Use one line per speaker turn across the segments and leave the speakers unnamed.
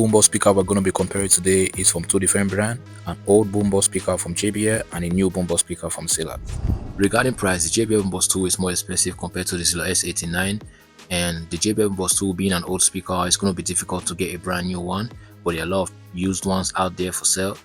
boombox speaker we're going to be comparing today is from two different brands: an old boombox speaker from Jbl and a new boombox speaker from Zealot. Regarding price, the Jbl Boombox2 is more expensive compared to the Zealot S89, and the Jbl Boombox2 being an old speaker, it's going to be difficult to get a brand new one, but there are a lot of used ones out there for sale.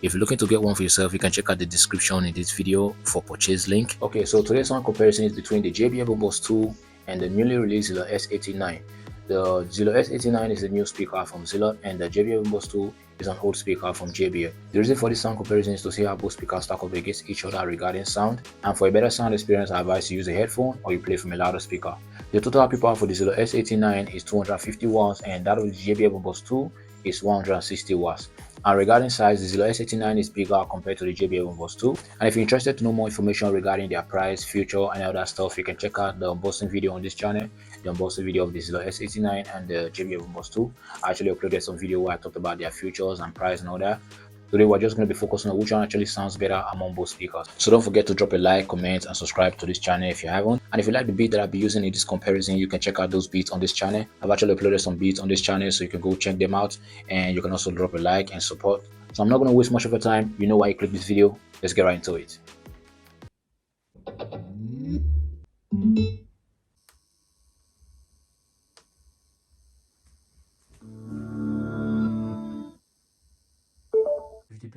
If you're looking to get one for yourself, you can check out the description in this video for purchase link. Okay, so today's one comparison is between the Jbl Boombox2 and the newly released Zealot S89. The Zealot S89 is a new speaker from Zealot, and the Jbl Boombox2 is an old speaker from Jbl. The reason for this sound comparison is to see how both speakers stack up against each other regarding sound, and for a better sound experience, I advise you use a headphone or you play from a louder speaker. The total output power for the Zealot S89 is 250 watts, and that of the Jbl Boombox2 is 160 watts. And regarding size, the Zealot S89 is bigger compared to the Jbl Boombox2. And if you're interested to know more information regarding their price, feature, and other stuff, you can check out the unboxing video on this channel, the unboxing video of the Zealot S89 and the Jbl Boombox2. I actually uploaded some video where I talked about their features and price and all that. Today we're just going to be focusing on which one actually sounds better among both speakers. So don't forget to drop a like, comment, and subscribe to this channel if you haven't. And if you like the beat that I'll be using in this comparison, you can check out those beats on this channel. I've actually uploaded some beats on this channel, so you can go check them out, and you can also drop a like and support. So I'm not going to waste much of your time. You know why you click this video. Let's get right into it.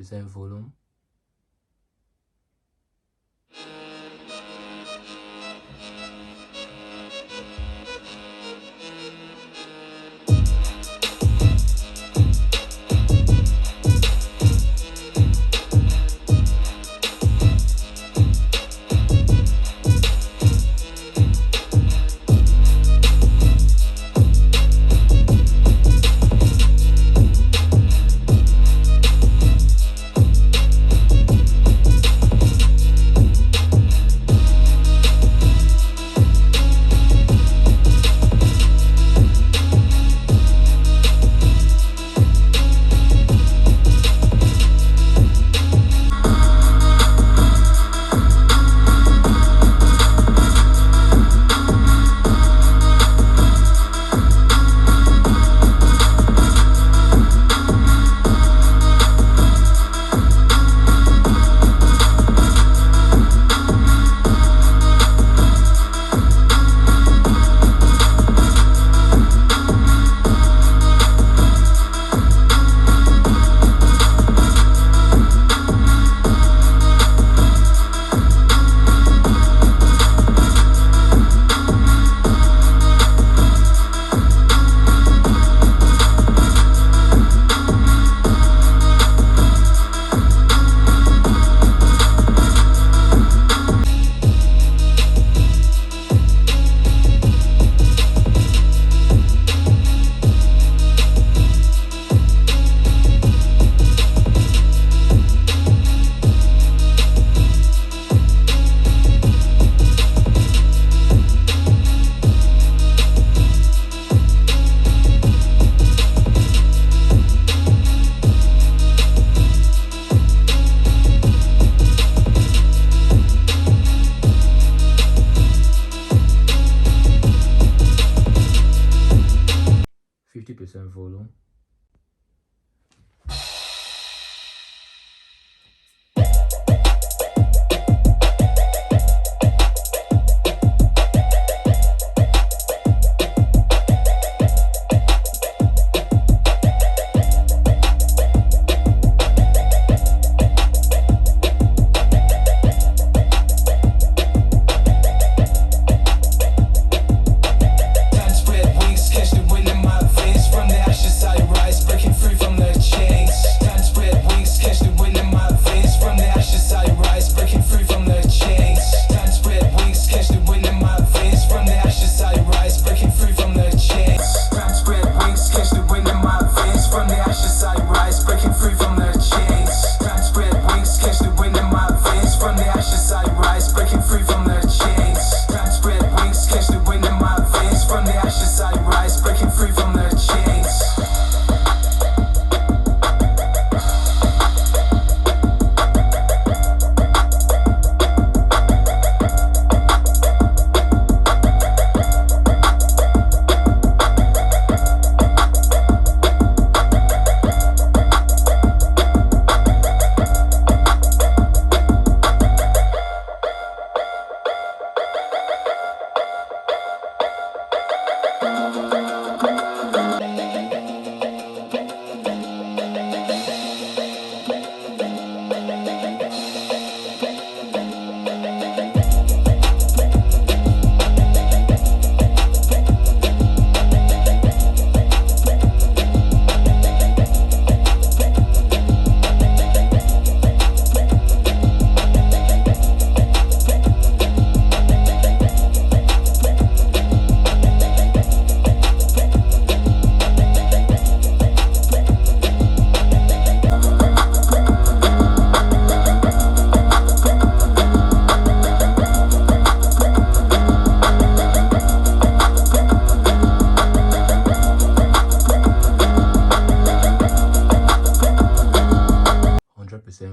%50 volume.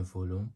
volume.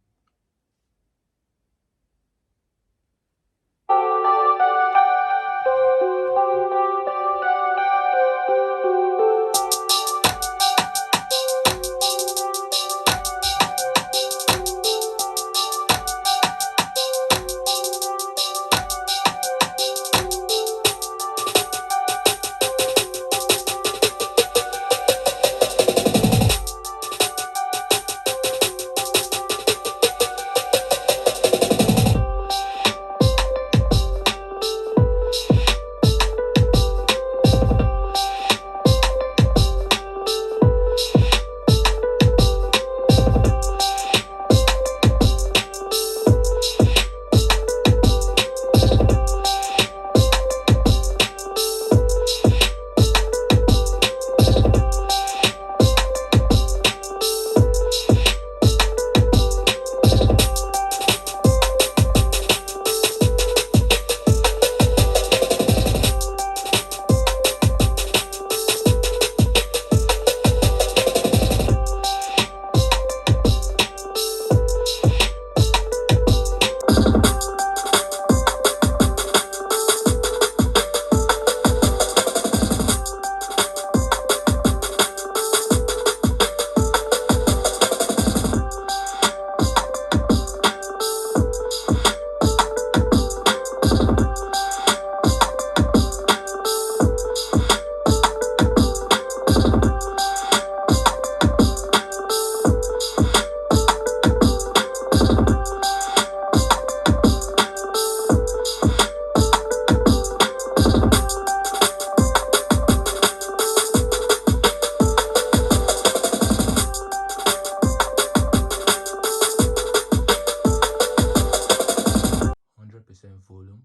Volume.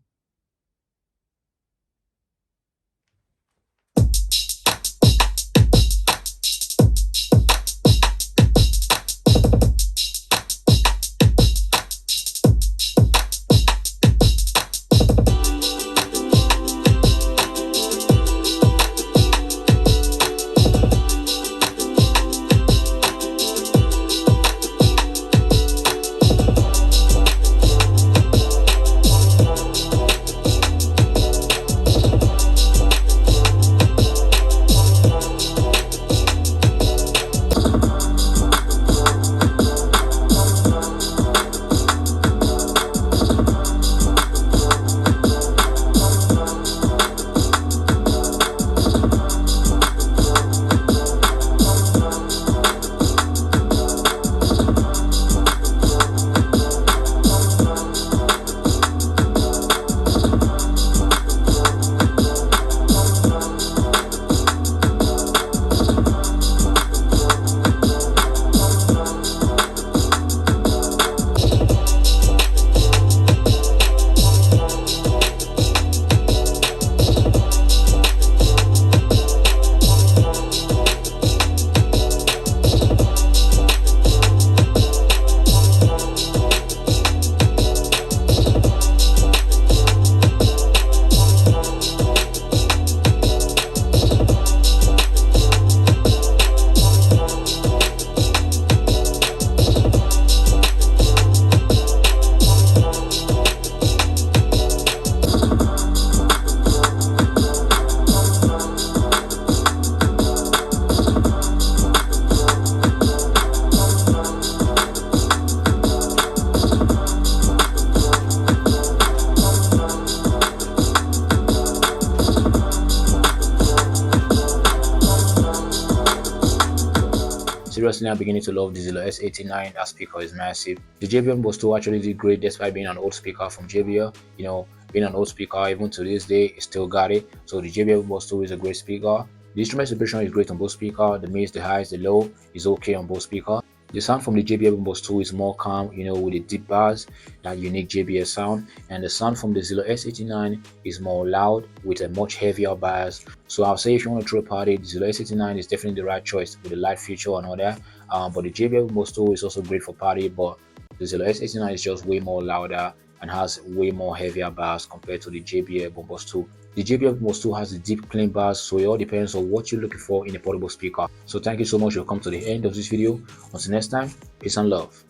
Seriously, I'm beginning to love the Zealot S89. That speaker is massive. The Jbl Boombox2 actually did great despite being an old speaker from JBL. Being an old speaker, even to this day, it still got it. So the Jbl Boombox2 is a great speaker. The instrument separation is great on both speakers. The mids, the highs, the low is okay on both speakers. The sound from the Jbl Boombox2 is more calm, with the deep bass, that unique JBL sound. And the sound from the Zealot S89 is more loud with a much heavier bass. So I'll say if you want to throw a party, the Zealot S89 is definitely the right choice with the light feature and all that. But the Jbl Boombox2 is also great for party, but the Zealot S89 is just way more louder and has way more heavier bass compared to the Jbl Boombox2. The Jbl Boombox2 has a deep clean bass, so it all depends on what you're looking for in a portable speaker. So thank you so much for coming to the end of this video. Until next time, peace and love.